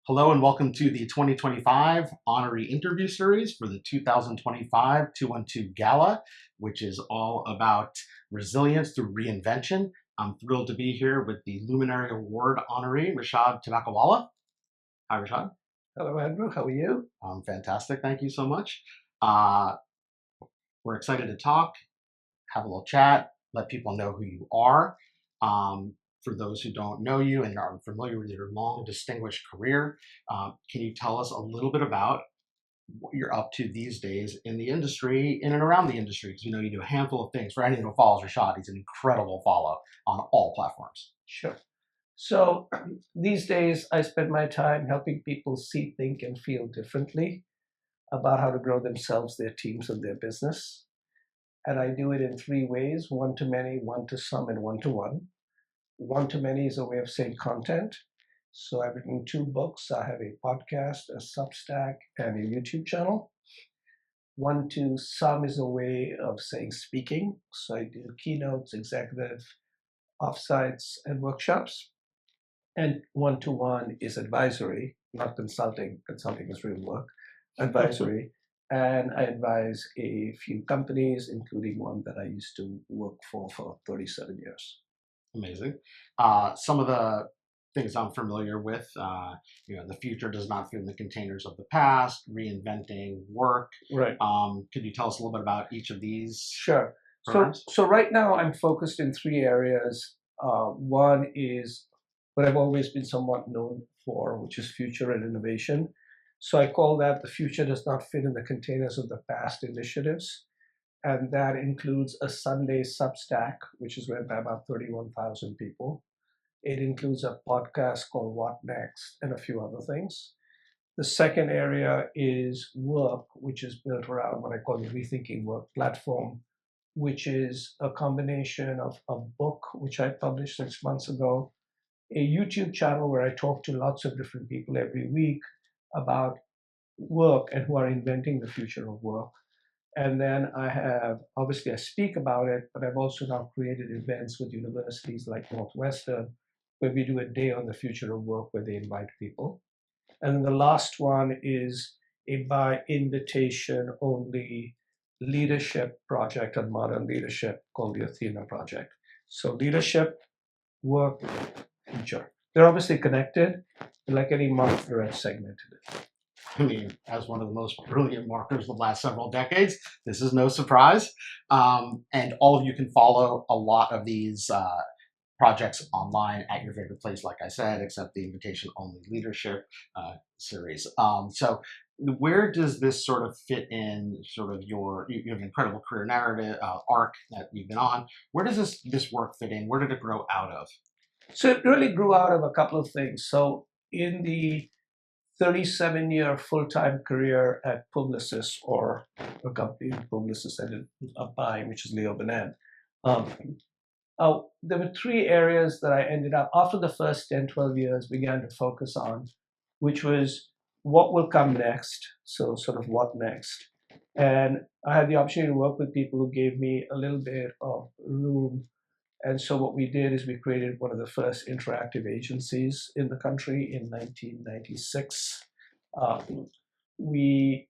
Hello and welcome to the 2025 Honoree Interview Series for the 2025 212 Gala, which is all about resilience through reinvention. I'm thrilled to be here with the Luminary Award Honoree, Rishad Tobaccowala. Hi, Rishad. Hello, Andrew. How are you? Fantastic. Thank you so much. We're excited to talk, have a little chat, let people know who you are. For those who don't know you and are familiar with your long, distinguished career, can you tell us a little bit about what you're up to these days in the industry, in and around the industry? Because you do a handful of things. For anyone who follows Rishad, he's an incredible follow on all platforms. Sure. So these days, I spend my time helping people see, think, and feel differently about how to grow themselves, their teams, and their business. And I do it in three ways: one-to-many, one-to-some, and one-to-one. One-to-many is a way of saying content. So I've written 2 books. I have a podcast, a Substack, and a YouTube channel. One-to-some is a way of saying speaking. So I do keynotes, executive offsites, and workshops. And one-to-one is advisory, not consulting. Consulting is real work. Advisory. And I advise a few companies, including one that I used to work for 37 years. Amazing. Some of the things I'm familiar with, the future does not fit in the containers of the past, reinventing work. Right. Could you tell us a little bit about each of these? Sure. programs? So right now I'm focused in 3 areas. One is what I've always been somewhat known for, which is future and innovation. So I call that the future does not fit in the containers of the past initiatives. And that includes a Sunday Substack, which is read by about 31,000 people. It includes a podcast called What Next and a few other things. The second area is work, which is built around what I call the Rethinking Work platform, which is a combination of a book, which I published 6 months ago, a YouTube channel where I talk to lots of different people every week about work and who are inventing the future of work. And then I speak about it, but I've also now created events with universities like Northwestern, where we do a day on the future of work where they invite people. And then the last one is a by invitation only leadership project on modern leadership called the Athena Project. So leadership, work, future. They're obviously connected, but like any marketer, I've segmented it. I mean, as one of the most brilliant marketers of the last several decades, this is no surprise. And all of you can follow a lot of these projects online at your favorite place, like I said, except the invitation only leadership series. So where does this sort of fit in sort of you have an incredible career narrative arc that you've been on. Where does this work fit in? Where did it grow out of? So it really grew out of a couple of things. So in the 37-year full-time career at Publicis, or a company Publicis ended up buying, which is Leo Burnett. There were 3 areas that I ended up, after the first 10, 12 years, began to focus on, which was what will come next, so sort of what next. And I had the opportunity to work with people who gave me a little bit of room. And so what we did is we created one of the first interactive agencies in the country in 1996. We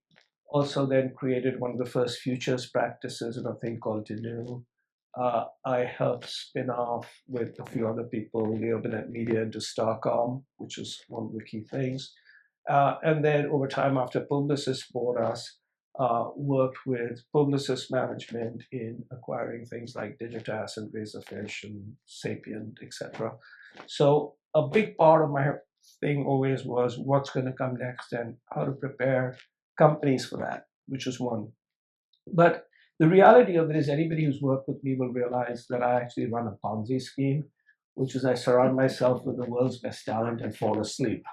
also then created one of the first futures practices in a thing called Denew. I helped spin off with a few other people, Leo Burnett Media into Starcom, which was one of the key things. And then over time, after Publicis bought us, worked with Publicis management in acquiring things like Digitas and Razorfish and Sapient, etc. So a big part of my thing always was what's going to come next and how to prepare companies for that, which was one. But the reality of it is anybody who's worked with me will realize that I actually run a Ponzi scheme, which is I surround myself with the world's best talent and fall asleep,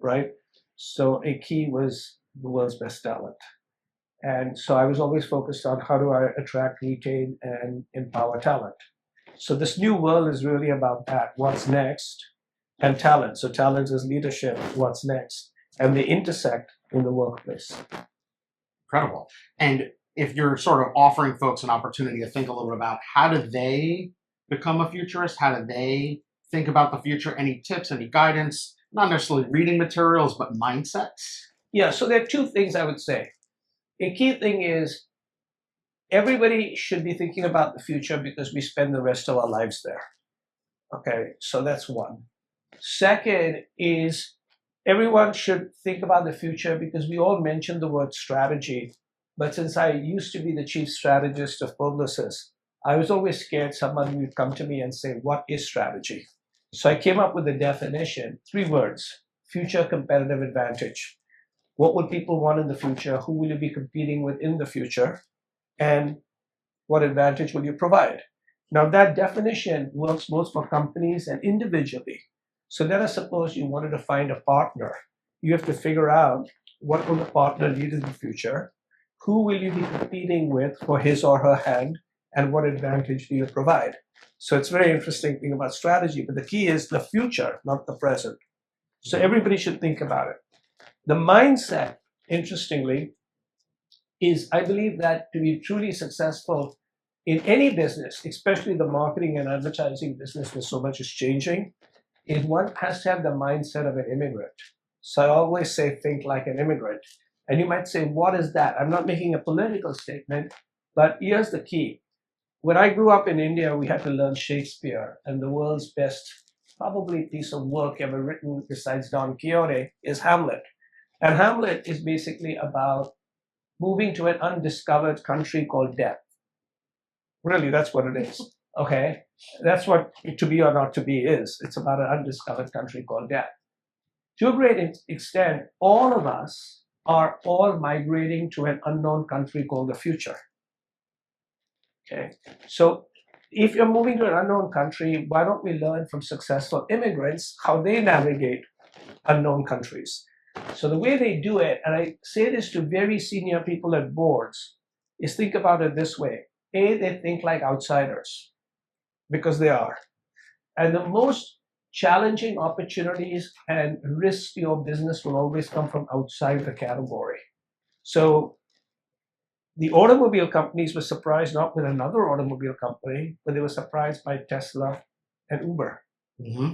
right? So a key was the world's best talent. And so I was always focused on how do I attract, retain, and empower talent. So this new world is really about that, what's next, and talent. So talent is leadership, what's next, and they intersect in the workplace. Incredible. And if you're sort of offering folks an opportunity to think a little bit about how do they become a futurist, how do they think about the future, any tips, any guidance, not necessarily reading materials, but mindsets? Yeah, so there are two things I would say. A key thing is everybody should be thinking about the future because we spend the rest of our lives there. Okay, so that's one. Second is everyone should think about the future because we all mentioned the word strategy. But since I used to be the chief strategist of Publicis, I was always scared someone would come to me and say, what is strategy? So I came up with a definition, 3 words: future competitive advantage. What will people want in the future? Who will you be competing with in the future? And what advantage will you provide? Now, that definition works both for companies and individually. So let us suppose you wanted to find a partner. You have to figure out what will the partner need in the future, who will you be competing with for his or her hand, and what advantage do you provide? So it's a very interesting thing about strategy, but the key is the future, not the present. So everybody should think about it. The mindset, interestingly, is I believe that to be truly successful in any business, especially the marketing and advertising business where so much is changing, is one has to have the mindset of an immigrant. So I always say, think like an immigrant. And you might say, what is that? I'm not making a political statement, but here's the key. When I grew up in India, we had to learn Shakespeare, and the world's best, probably piece of work ever written besides Don Quixote is Hamlet. And Hamlet is basically about moving to an undiscovered country called death. Really, that's what it is. Okay? That's what to be or not to be is. It's about an undiscovered country called death. To a great extent, all of us are all migrating to an unknown country called the future. Okay? So if you're moving to an unknown country, why don't we learn from successful immigrants how they navigate unknown countries? So the way they do it, and I say this to very senior people at boards, is think about it this way. A, they think like outsiders, because they are. And the most challenging opportunities and risks to your business will always come from outside the category. So the automobile companies were surprised not with another automobile company, but they were surprised by Tesla and Uber. Mm-hmm.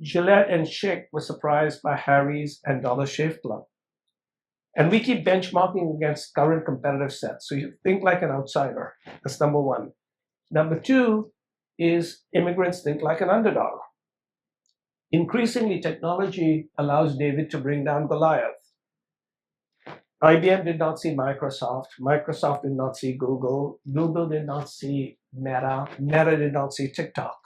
Gillette and Schick were surprised by Harry's and Dollar Shave Club. And we keep benchmarking against current competitive sets. So you think like an outsider. That's number one. Number two is immigrants think like an underdog. Increasingly, technology allows David to bring down Goliath. IBM did not see Microsoft. Microsoft did not see Google. Google did not see Meta. Meta did not see TikTok.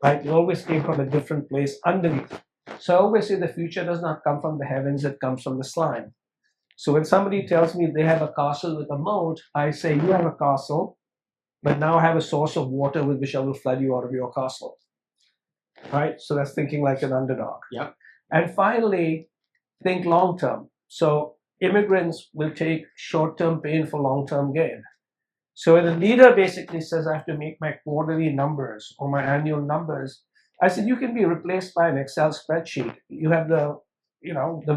Right? It always came from a different place underneath. So I always say the future does not come from the heavens, it comes from the slime. So when somebody tells me they have a castle with a moat, I say, you have a castle, but now I have a source of water with which I will flood you out of your castle. Right? So that's thinking like an underdog. Yep. And finally, think long term. So immigrants will take short-term pain for long-term gain. So when the leader basically says, I have to make my quarterly numbers or my annual numbers, I said, you can be replaced by an Excel spreadsheet. You have the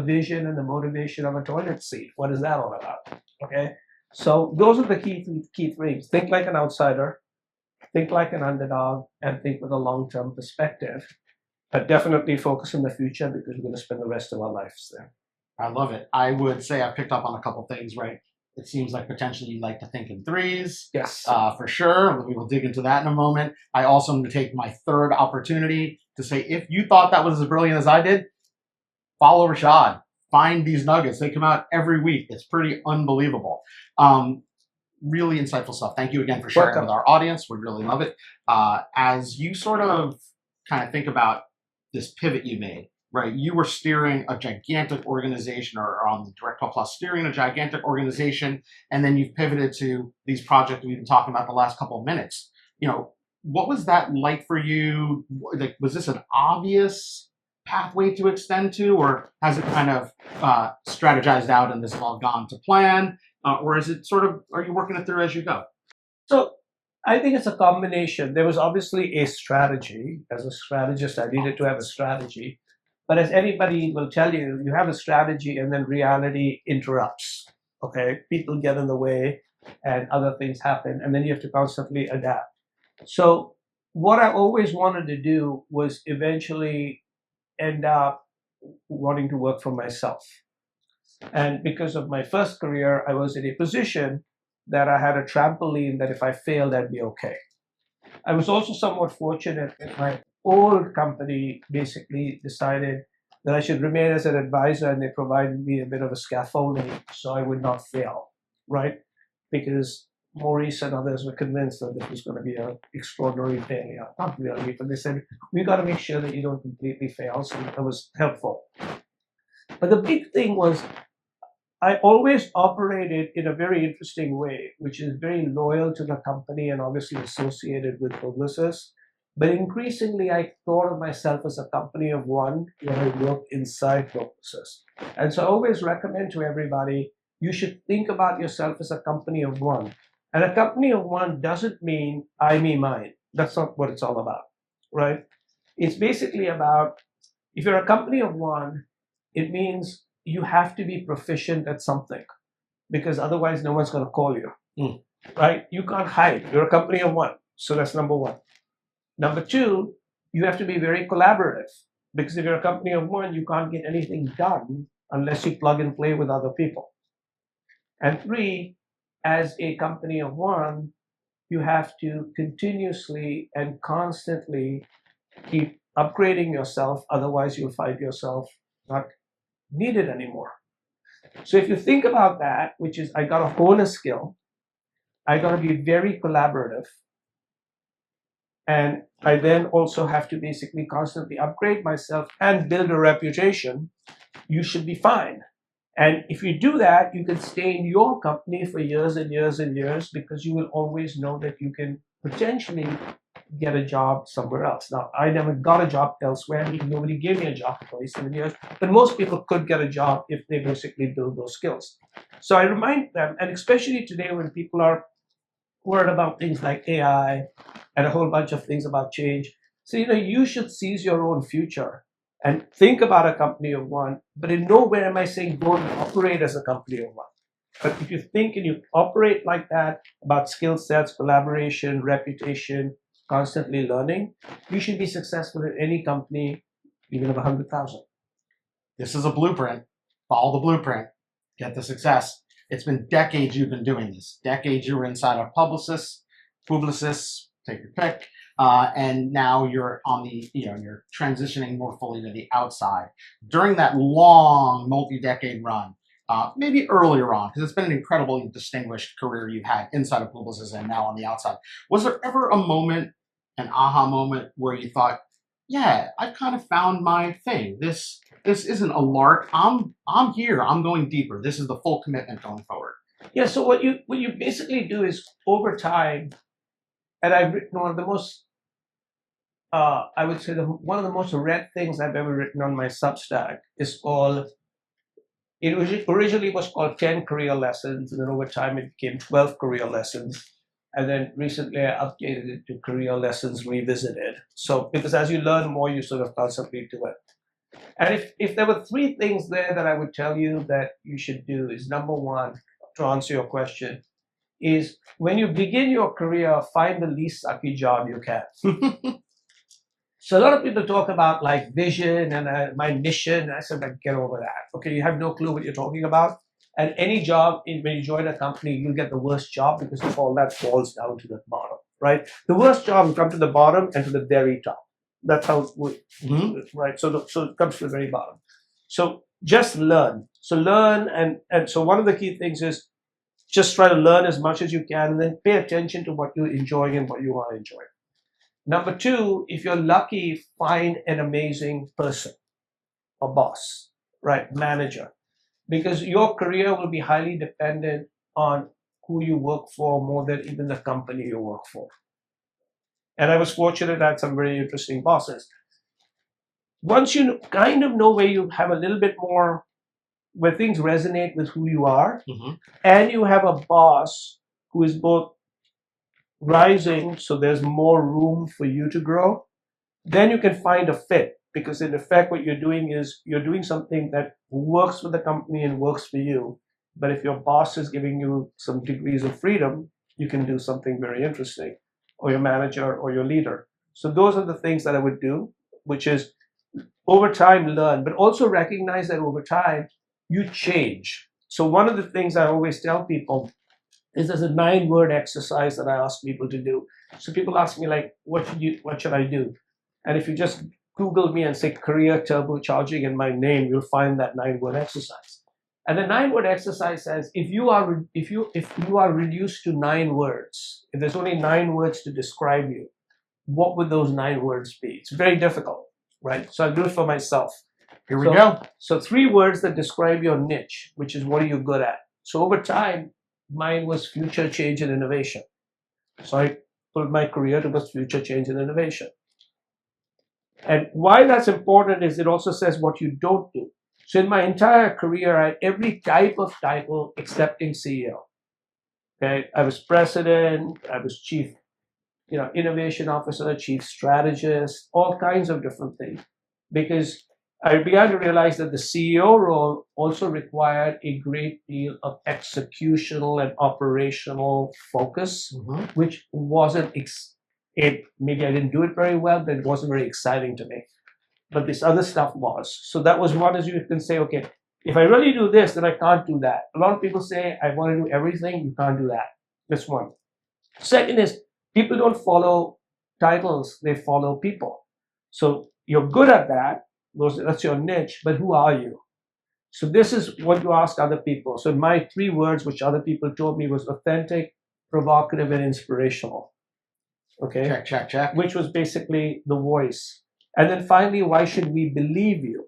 vision and the motivation of a toilet seat. What is that all about? Okay. So those are the key things. Think like an outsider, think like an underdog, and think with a long-term perspective. But definitely focus on the future because we're going to spend the rest of our lives there. I love it. I would say I picked up on a couple things, right? It seems like potentially you like to think in threes. Yes. For sure. We will dig into that in a moment. I also am going to take my third opportunity to say, if you thought that was as brilliant as I did, follow Rishad. Find these nuggets. They come out every week. It's pretty unbelievable. Really insightful stuff. Thank you again for sharing with our audience. We really love it. As you sort of kind of think about this pivot you made, right? You were steering a gigantic organization, or on the Direct Plus, steering a gigantic organization, and then you've pivoted to these projects we've been talking about the last couple of minutes. What was that like for you? Like, was this an obvious pathway to extend to, or has it kind of strategized out and this has all gone to plan, or is it sort of, are you working it through as you go? So I think it's a combination. There was obviously a strategy. As a strategist, I needed to have a strategy. But as anybody will tell you, you have a strategy and then reality interrupts. Okay, people get in the way and other things happen, and then you have to constantly adapt. So what I always wanted to do was eventually end up wanting to work for myself. And because of my first career, I was in a position that I had a trampoline that if I failed, I'd be okay. I was also somewhat fortunate that my old company basically decided that I should remain as an advisor, and they provided me a bit of a scaffolding so I would not fail, right? Because Maurice and others were convinced that this was going to be an extraordinary failure. Not really, but they said, we got to make sure that you don't completely fail. So that was helpful. But the big thing was, I always operated in a very interesting way, which is very loyal to the company and obviously associated with Publicis. But increasingly, I thought of myself as a company of one when I worked inside Publicis. And so I always recommend to everybody, you should think about yourself as a company of one. And a company of one doesn't mean I, me, mine. That's not what it's all about, right? It's basically about, if you're a company of one, it means you have to be proficient at something, because otherwise no one's going to call you, right? You can't hide. You're a company of one. So that's number one. Number two, you have to be very collaborative, because if you're a company of one, you can't get anything done unless you plug and play with other people. And three, as a company of one, you have to continuously and constantly keep upgrading yourself. Otherwise, you'll find yourself not needed anymore. So if you think about that, which is I got to hone a skill, I got to be very collaborative, and I then also have to basically constantly upgrade myself and build a reputation, you should be fine. And if you do that, you can stay in your company for years and years and years, because you will always know that you can potentially get a job somewhere else. Now, I never got a job elsewhere because nobody gave me a job for 27 years, but most people could get a job if they basically build those skills. So I remind them, and especially today when people are worried about things like AI and a whole bunch of things about change. So, you should seize your own future and think about a company of one, but in nowhere am I saying go and operate as a company of one. But if you think and you operate like that about skill sets, collaboration, reputation, constantly learning, you should be successful in any company, even of 100,000. This is a blueprint. Follow the blueprint. Get the success. It's been decades you've been doing this. Decades you were inside of Publicis, take your pick, and now you're on the, you're transitioning more fully to the outside. During that long multi-decade run, maybe earlier on, because it's been an incredibly distinguished career you've had inside of Publicis and now on the outside, was there ever a moment, an aha moment, where you thought, yeah, I've kind of found my thing. This isn't a lark. I'm here. I'm going deeper. This is the full commitment going forward. Yeah. So what you basically do is over time, and I've written one of the most, I would say one of the most read things I've ever written on my Substack is called. It originally was called 10 Career Lessons, and then over time it became 12 Career Lessons. And then recently I updated it to Career Lessons Revisited. So, because as you learn more, you sort of constantly do it. And if there were three things there that I would tell you that you should do is, number one, to answer your question, is when you begin your career, find the least sucky job you can. So a lot of people talk about like vision and my mission. I said, like, get over that. Okay, you have no clue what you're talking about. And any job, when you join a company, you'll get the worst job because all that falls down to the bottom, right? The worst job will come to the bottom and to the very top. That's how, right? So it comes to the very bottom. So just learn. So learn, and so one of the key things is just try to learn as much as you can, and then pay attention to what you're enjoying and what you want to enjoy. Number two, if you're lucky, find an amazing person, a boss, right? Manager. Because your career will be highly dependent on who you work for more than even the company you work for. And I was fortunate I had some very interesting bosses. Once you kind of know where you have a little bit more, where things resonate with who you are, and you have a boss who is both rising, so there's more room for you to grow, then you can find a fit. Because in effect, what you're doing is you're doing something that works for the company and works for you. But if your boss is giving you some degrees of freedom, you can do something very interesting, or your manager or your leader. So those are the things that I would do, which is over time learn, but also recognize that over time you change. So one of the things I always tell people is there's a 9-word exercise that I ask people to do. So people ask me like, what should I do? And if you just Google me and say career turbocharging in my name, you'll find that 9-word exercise. And the 9-word exercise says if you are reduced to 9 words, if there's only 9 words to describe you, what would those 9 words be? It's very difficult, right? So I'll do it for myself. Here we go. So 3 words that describe your niche, which is what are you good at. So over time, mine was future change and innovation. So I put my career towards future change and innovation. And why that's important is it also says what you don't do. So in my entire career, I had every type of title excepting CEO. Okay, I was president, I was chief, innovation officer, chief strategist, all kinds of different things. Because I began to realize that the CEO role also required a great deal of executional and operational focus, which wasn't, maybe I didn't do it very well, but it wasn't very exciting to me. But this other stuff was. So that was one, as you can say, okay, if I really do this, then I can't do that. A lot of people say, I want to do everything, you can't do that. That's one. Second is, people don't follow titles, they follow people. So you're good at that, that's your niche, but who are you? So this is what you ask other people. So my 3 words, which other people told me, was authentic, provocative, and inspirational. Okay? Check. Which was basically the voice. And then finally, why should we believe you?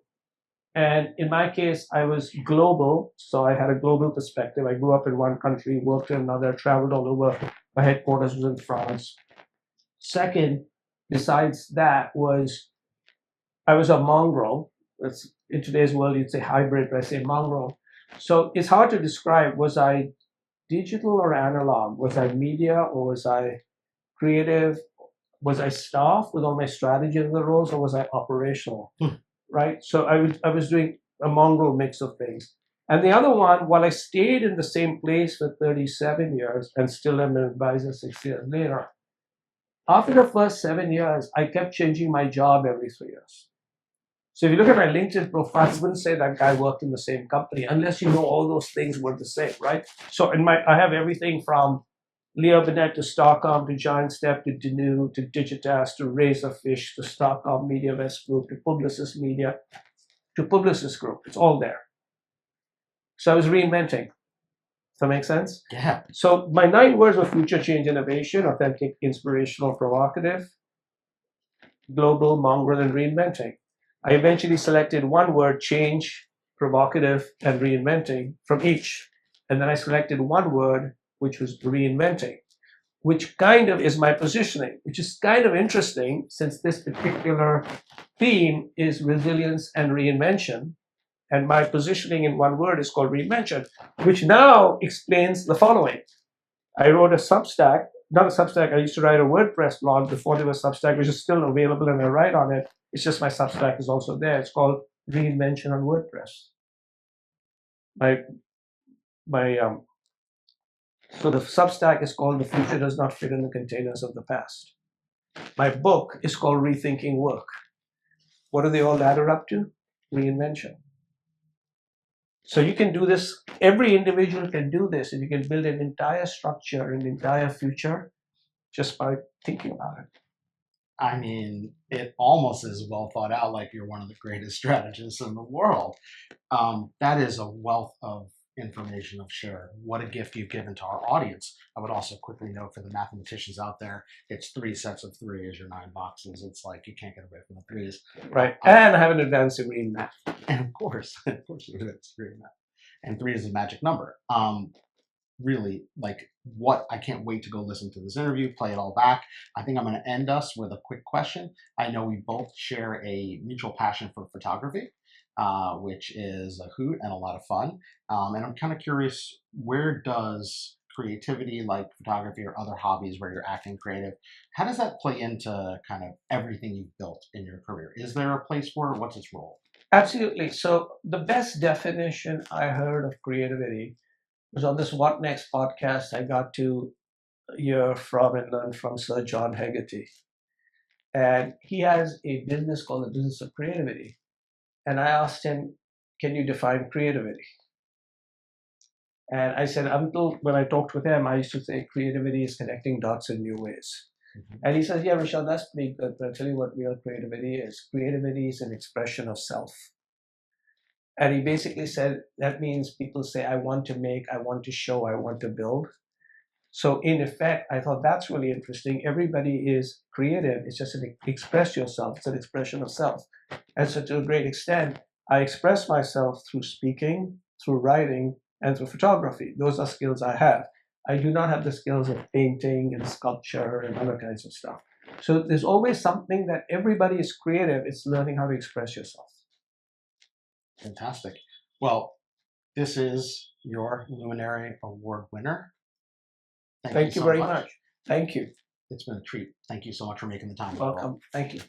And in my case, I was global, so I had a global perspective. I grew up in one country, worked in another, traveled all over. My headquarters was in France. Second, besides that, was I was a mongrel. That's, in today's world, you'd say hybrid, but I say mongrel. So it's hard to describe. Was I digital or analog? Was I media or was I creative? Was I staff with all my strategy in the roles, or was I operational? Right? So I was doing a mongrel mix of things. And the other one, while I stayed in the same place for 37 years and still am an advisor 6 years later, after the first 7 years, I kept changing my job every 3 years. So if you look at my LinkedIn profile, you wouldn't say that guy worked in the same company unless you know all those things were the same, right? So I have everything from Leo Burnett to Starcom to Giant Step to Denu to Digitas to Razorfish to Starcom Media West Group to Publicis Media to Publicis Group. It's all there. So I was reinventing. Does that make sense? Yeah. So my 9 words were future change innovation, authentic, inspirational, provocative, global, mongrel, and reinventing. I eventually selected 1 word, change, provocative, and reinventing from each. And then I selected 1 word, which was reinventing, which kind of is my positioning, which is kind of interesting since this particular theme is resilience and reinvention. And my positioning in 1 word is called reinvention, which now explains the following. I wrote a Substack, not a Substack, I used to write a WordPress blog before there was Substack, which is still available and I write on it. It's just my Substack is also there. It's called Reinvention on WordPress. So the Substack is called The Future Does Not Fit in the Containers of the Past. My book is called Rethinking Work. What do they all ladder up to? Reinvention. So you can do this, every individual can do this, and you can build an entire structure, an entire future, just by thinking about it. I mean, it almost is well thought out, like you're one of the greatest strategists in the world. That is a wealth of information of share. What a gift you've given to our audience. I would also quickly note for the mathematicians out there, it's 3 sets of 3 as your 9 boxes. It's like you can't get away from the 3s. Right. And I have an advanced degree in math. And of course, you have an advanced degree in math. And 3 is a magic number. Really, like, what I can't wait to go listen to this interview, play it all back. I think I'm going to end us with a quick question. I know we both share a mutual passion for photography, which is a hoot and a lot of fun. And I'm kind of curious, where does creativity like photography or other hobbies where you're acting creative, how does that play into kind of everything you've built in your career? Is there a place for it? What's its role? Absolutely. So the best definition I heard of creativity was on this What Next podcast I got to hear from and learn from Sir John Hegarty. And he has a business called the Business of Creativity. And I asked him, can you define creativity? And I said, when I talked with him, I used to say creativity is connecting dots in new ways. And he says, yeah, Rishad, that's pretty good. But I'll tell you what real creativity is. Creativity is an expression of self. And he basically said, that means people say, I want to make, I want to show, I want to build. So in effect, I thought that's really interesting. Everybody is creative. It's just an express yourself. It's an expression of self. And so to a great extent, I express myself through speaking, through writing, and through photography. Those are skills I have. I do not have the skills of painting and sculpture and other kinds of stuff. So there's always something that everybody is creative. It's learning how to express yourself. Fantastic. Well, this is your Luminary Award winner. Thank you very much. Thank you. It's been a treat. Thank you so much for making the time. Welcome. Thank you.